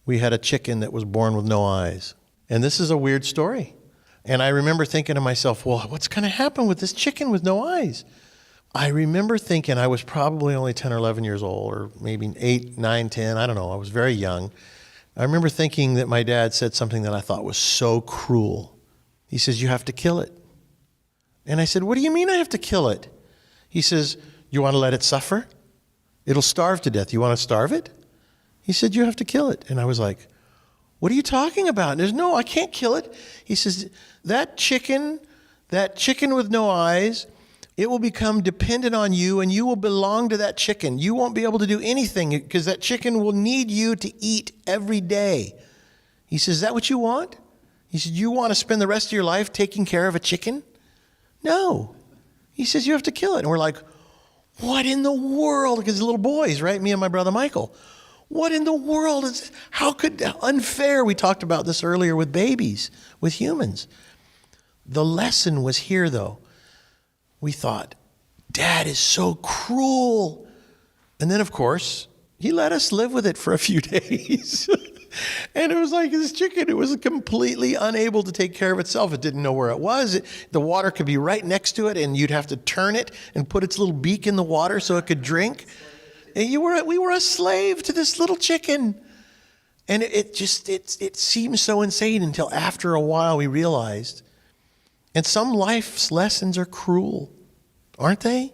A: we had a chicken that was born with no eyes. And this is a weird story. And I remember thinking to myself, well, what's going to happen with this chicken with no eyes? I remember thinking, I was probably only 10 or 11 years old, or maybe 8, 9, 10, I don't know. I was very young. I remember thinking that my dad said something that I thought was so cruel. He says, you have to kill it. And I said, what do you mean I have to kill it? He says, you want to let it suffer? It'll starve to death. You want to starve it? He said, you have to kill it. And I was like, what are you talking about? And there's no, I can't kill it. He says, that chicken with no eyes, it will become dependent on you, and you will belong to that chicken. You won't be able to do anything because that chicken will need you to eat every day. He says, is that what you want? He said, you want to spend the rest of your life taking care of a chicken? No. He says, you have to kill it. And we're like, what in the world? Because little boys, right? Me and my brother Michael. What in the world is, how could, unfair. We talked about this earlier with babies, with humans. The lesson was here though. We thought, Dad is so cruel. And then of course, he let us live with it for a few days. And it was like this chicken, it was completely unable to take care of itself. It didn't know where it was. The water could be right next to it, and you'd have to turn it and put its little beak in the water so it could drink. And we were a slave to this little chicken. And it seemed so insane until after a while we realized And some life's lessons are cruel, aren't they?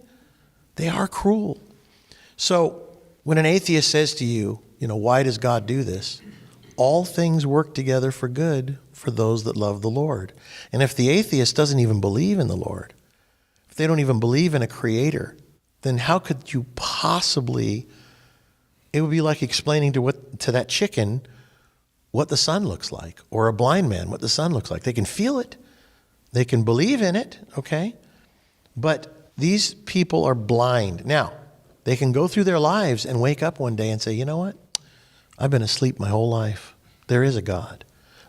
A: They are cruel. So when an atheist says to you, why does God do this? All things work together for good for those that love the Lord. And if the atheist doesn't even believe in the Lord, if they don't even believe in a creator, then how could you possibly, it would be like explaining to that chicken what the sun looks like, or a blind man what the sun looks like. They can feel it. They can believe in it, okay? But these people are blind. Now, they can go through their lives and wake up one day and say, you know what? I've been asleep my whole life. There is a God.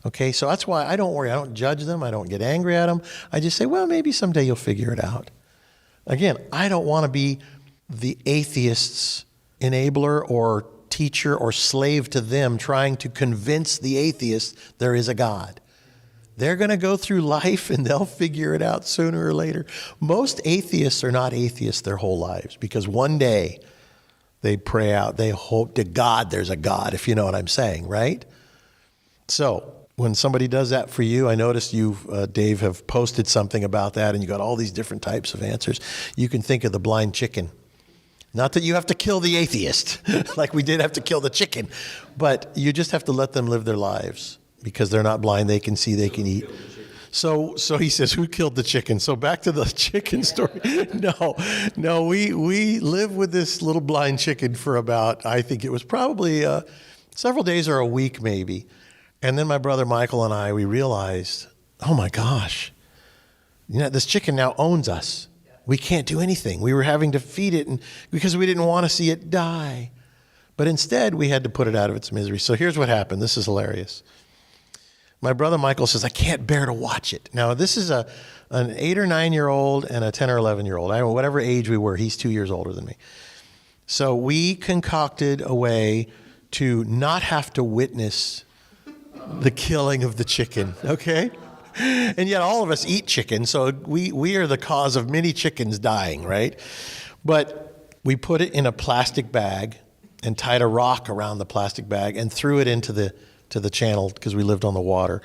A: Okay, so that's why I don't worry. I don't judge them. I don't get angry at them. I just say, well, maybe someday you'll figure it out. Again, I don't want to be the atheist's enabler or teacher or slave to them trying to convince the atheist there is a God. They're going to go through life and they'll figure it out sooner or later. Most atheists are not atheists their whole lives because one day they pray out, they hope to God there's a God, if you know what I'm saying, right? So when somebody does that for you, I noticed you, Dave, have posted something about that and you got all these different types of answers. You can think of the blind chicken. Not that you have to kill the atheist, like we did have to kill the chicken, but you just have to let them live their lives because they're not blind. They can see, they can eat. So he says, who killed the chicken? So back to the chicken story. No, we lived with this little blind chicken for about, I think it was probably several days or a week maybe. And then my brother Michael and we realized, oh my gosh, this chicken now owns us. We can't do anything. We were having to feed it because we didn't want to see it die. But instead, we had to put it out of its misery. So here's what happened. This is hilarious. My brother Michael says, I can't bear to watch it. Now, this is an 8 or 9-year-old and a 10 or 11-year-old. I don't know, whatever age we were, he's 2 years older than me. So we concocted a way to not have to witness the killing of the chicken, okay? And yet all of us eat chicken, so we are the cause of many chickens dying, right? But we put it in a plastic bag and tied a rock around the plastic bag and threw it into the channel because we lived on the water.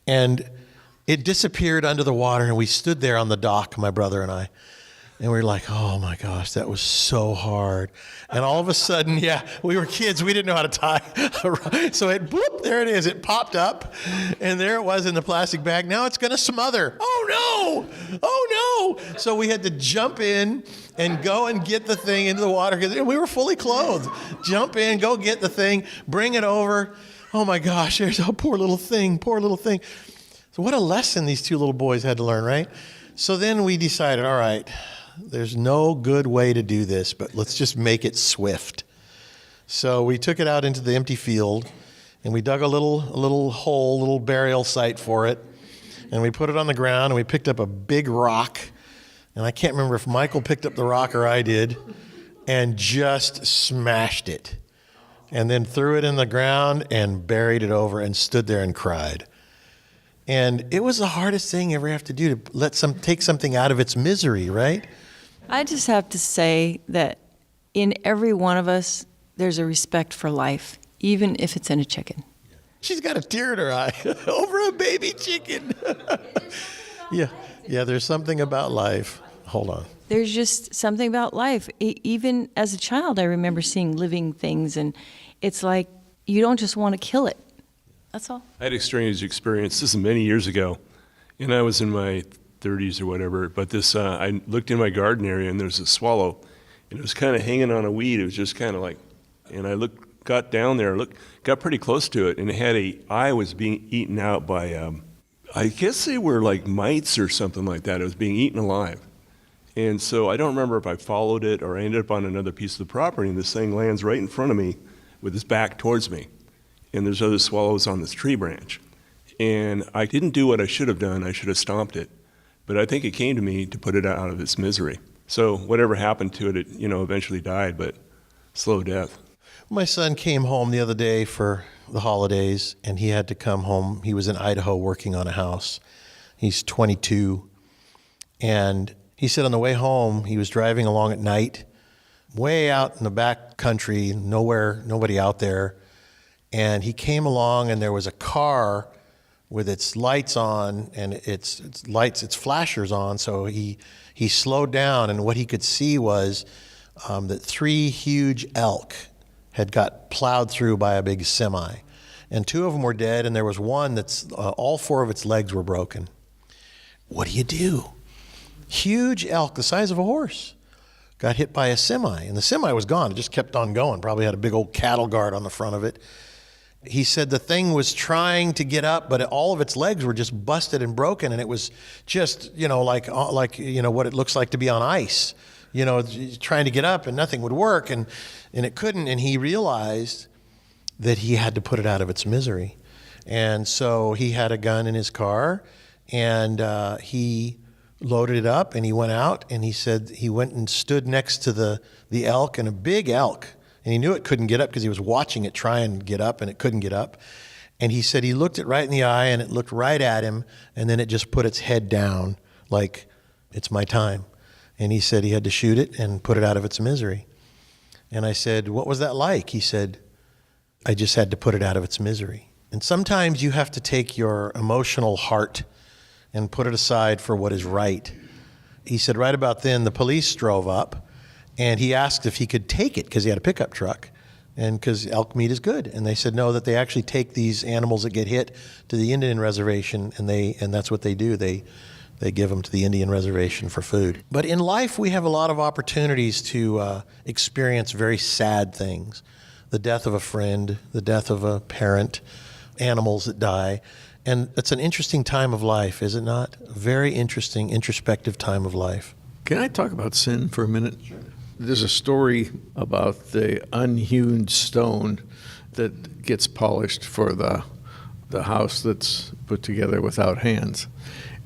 A: And it disappeared under the water, and we stood there on the dock, my brother and I. And we were like, oh my gosh, that was so hard. And all of a sudden, we were kids. We didn't know how to tie. So there it is. It popped up. And there it was in the plastic bag. Now it's going to smother. Oh no. So we had to jump in and go and get the thing into the water because we were fully clothed. Jump in, go get the thing, bring it over. Oh my gosh, there's a poor little thing. So what a lesson these two little boys had to learn, right? So then we decided, all right, there's no good way to do this, but let's just make it swift. So we took it out into the empty field, and we dug a little hole, little burial site for it, and we put it on the ground, and we picked up a big rock, and I can't remember if Michael picked up the rock or I did, and just smashed it, and then threw it in the ground and buried it over and stood there and cried. And it was the hardest thing you ever have to do to take something out of its misery, right?
F: I just have to say that in every one of us, there's a respect for life, even if it's in a chicken.
A: She's got a tear in her eye over a baby chicken. Yeah, there's something about life. Hold on.
F: There's just something about life. Even as a child, I remember seeing living things, and it's like you don't just want to kill it. That's all.
E: I had a strange experience. This is many years ago, and I was in my 30s or whatever. But I looked in my garden area, and there's a swallow, and it was kind of hanging on a weed. It was just kind of like, and I got down there, got pretty close to it, and it had eye was being eaten out by, I guess they were like mites or something like that. It was being eaten alive, and so I don't remember if I followed it or I ended up on another piece of the property, and this thing lands right in front of me with its back towards me. And there's other swallows on this tree branch. And I didn't do what I should have done. I should have stomped it. But I think it came to me to put it out of its misery. So whatever happened to it, eventually died, but slow death.
A: My son came home the other day for the holidays, and he had to come home. He was in Idaho working on a house. He's 22. And he said on the way home, he was driving along at night, way out in the back country, nobody out there. And he came along, and there was a car with its lights on and its flashers on. So he slowed down, and what he could see was that 3 huge elk had got plowed through by a big semi, and 2 of them were dead, and there was one that's all 4 of its legs were broken. What do? Huge elk the size of a horse got hit by a semi, and the semi was gone. It just kept on going. Probably had a big old cattle guard on the front of it. He said the thing was trying to get up, but all of its legs were just busted and broken, and it was just, like what it looks like to be on ice, trying to get up, and nothing would work, and it couldn't. And he realized that he had to put it out of its misery. And so he had a gun in his car, and he loaded it up, and he went out, and he said he went and stood next to the elk, and a big elk, and he knew it couldn't get up because he was watching it try and get up, and it couldn't get up. And he said he looked it right in the eye, and it looked right at him, and then it just put its head down like, it's my time. And he said he had to shoot it and put it out of its misery. And I said, what was that like? He said, I just had to put it out of its misery. And sometimes you have to take your emotional heart and put it aside for what is right. He said right about then the police drove up, and he asked if he could take it because he had a pickup truck, and because elk meat is good. And they said no, that they actually take these animals that get hit to the Indian reservation, and that's what they do. They give them to the Indian reservation for food. But in life, we have a lot of opportunities to experience very sad things. The death of a friend, the death of a parent, animals that die. And it's an interesting time of life, is it not? A very interesting, introspective time of life.
D: Can I talk about sin for a minute? Sure. There's a story about the unhewn stone that gets polished for the house that's put together without hands.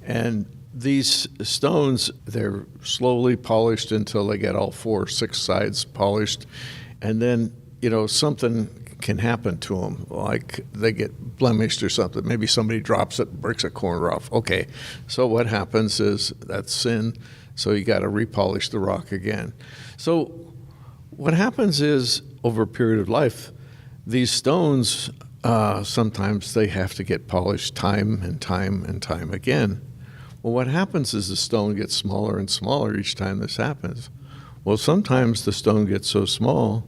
D: And these stones, they're slowly polished until they get all 4 or 6 sides polished. And then, something can happen to them, like they get blemished or something. Maybe somebody drops it, breaks a corner off. Okay, so what happens is that's sin, so you got to repolish the rock again. So what happens is, over a period of life, these stones, sometimes they have to get polished time and time and time again. Well, what happens is the stone gets smaller and smaller each time this happens. Well, sometimes the stone gets so small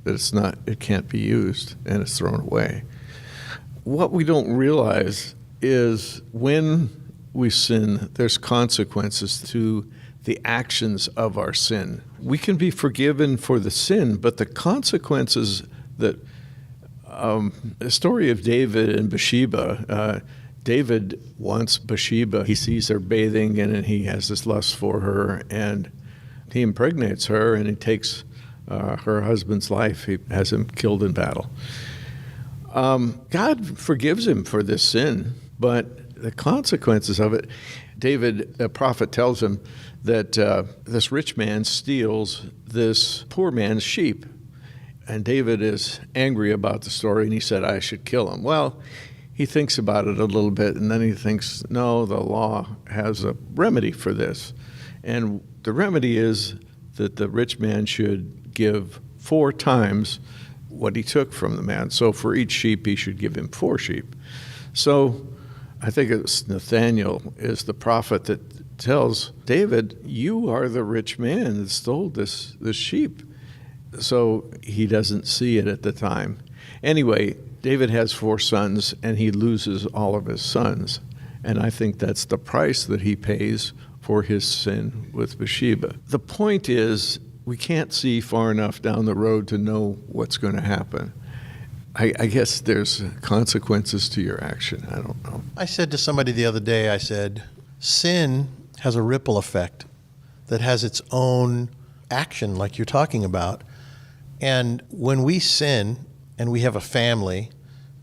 D: that it can't be used, and it's thrown away. What we don't realize is when we sin, there's consequences to the actions of our sin. We can be forgiven for the sin, but the consequences that the story of David and Bathsheba, David wants Bathsheba. He sees her bathing, and he has this lust for her, and he impregnates her, and he takes her husband's life. He has him killed in battle. God forgives him for this sin, but the consequences of it, David, the prophet, tells him that this rich man steals this poor man's sheep. And David is angry about the story, and he said, I should kill him. Well, he thinks about it a little bit, and then he thinks, no, the law has a remedy for this. And the remedy is that the rich man should give 4 times what he took from the man. So for each sheep, he should give him 4 sheep. So I think it's Nathaniel is the prophet that tells David, you are the rich man that stole this sheep. So he doesn't see it at the time. Anyway, David has 4 sons, and he loses all of his sons. And I think that's the price that he pays for his sin with Bathsheba. The point is, we can't see far enough down the road to know what's going to happen. I guess there's consequences to your action. I don't know.
A: I said to somebody the other day, I said, sin has a ripple effect that has its own action, like you're talking about. And when we sin and we have a family,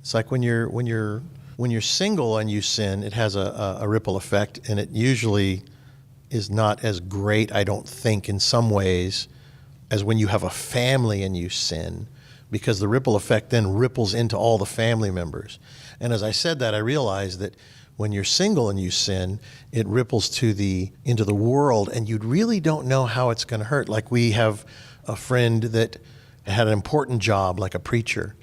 A: it's like when you're single and you sin, it has a ripple effect, and it usually is not as great, I don't think, in some ways, as when you have a family and you sin, because the ripple effect then ripples into all the family members. And as I said that, I realized that when you're single and you sin, it ripples into the world, and you really don't know how it's going to hurt. Like we have a friend that had an important job, like a preacher.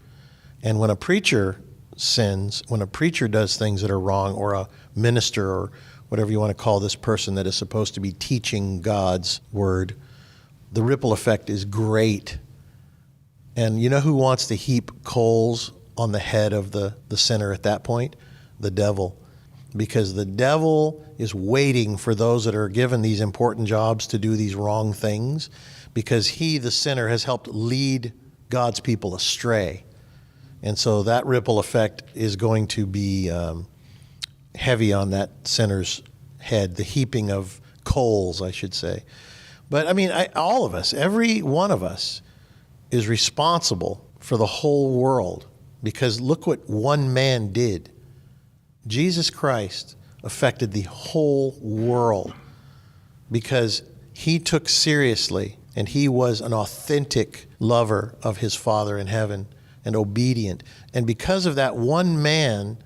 A: And when a preacher sins, when a preacher does things that are wrong, or a minister, or whatever you want to call this person that is supposed to be teaching God's word, the ripple effect is great. And you know who wants to heap coals on the head of the sinner at that point? The devil. Because the devil is waiting for those that are given these important jobs to do these wrong things, because he, the sinner, has helped lead God's people astray. And so that ripple effect is going to be heavy on that sinner's head, the heaping of coals, I should say. But I mean, all of us, every one of us, is responsible for the whole world, because look what one man did. Jesus Christ affected the whole world because he took seriously, and he was an authentic lover of his Father in heaven and obedient. And because of that one man,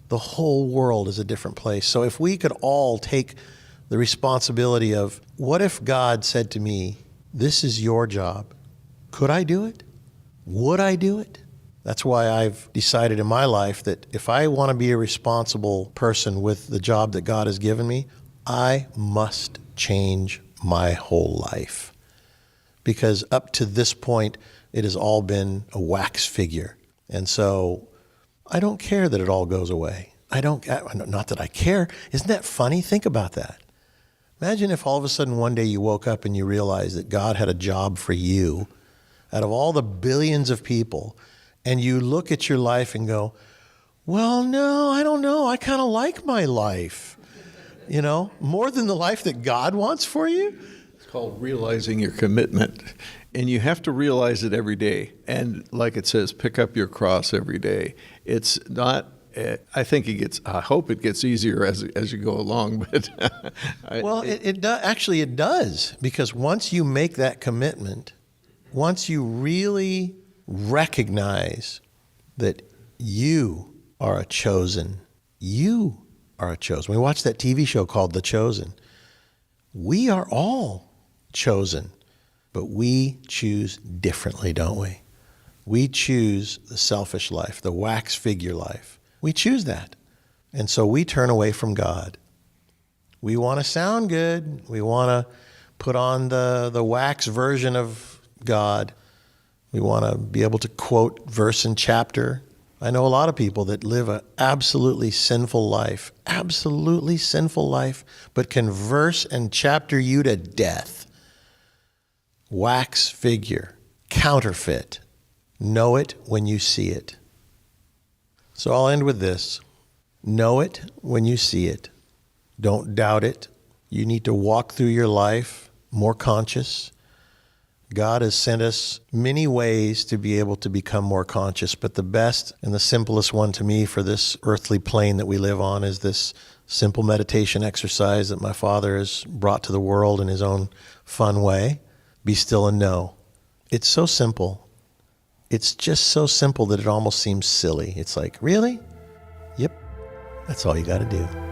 A: the whole world is a different place. So if we could all take the responsibility of, what if God said to me, this is your job? Could I do it? Would I do it? That's why I've decided in my life that if I want to be a responsible person with the job that God has given me, I must change my whole life. Because up to this point, it has all been a wax figure. And so I don't care that it all goes away. Not that I care. Isn't that funny? Think about that. Imagine if all of a sudden one day you woke up and you realized that God had a job for you out of all the billions of people, and you look at your life and go, well, no, I don't know. I kind of like my life, more than the life that God wants for you.
D: It's called realizing your commitment. And you have to realize it every day. And like it says, pick up your cross every day. It's not, I hope it gets easier as you go along. But
A: it does. Because once you make that commitment, once you really recognize that you are a chosen, we watched that TV show called The Chosen. We are all chosen, but we choose differently, don't we? We choose the selfish life, the wax figure life. We choose that. And so we turn away from God. We want to sound good. We want to put on the wax version of God. We want to be able to quote verse and chapter. I know a lot of people that live an absolutely sinful life, but can verse and chapter you to death. Wax figure, counterfeit. Know it when you see it. So I'll end with this. Know it when you see it. Don't doubt it. You need to walk through your life more conscious. God has sent us many ways to be able to become more conscious, but the best and the simplest one to me for this earthly plane that we live on is this simple meditation exercise that my Father has brought to the world in his own fun way. Be still and know. It's so simple. It's just so simple that it almost seems silly. It's like, really? Yep, that's all you got to do.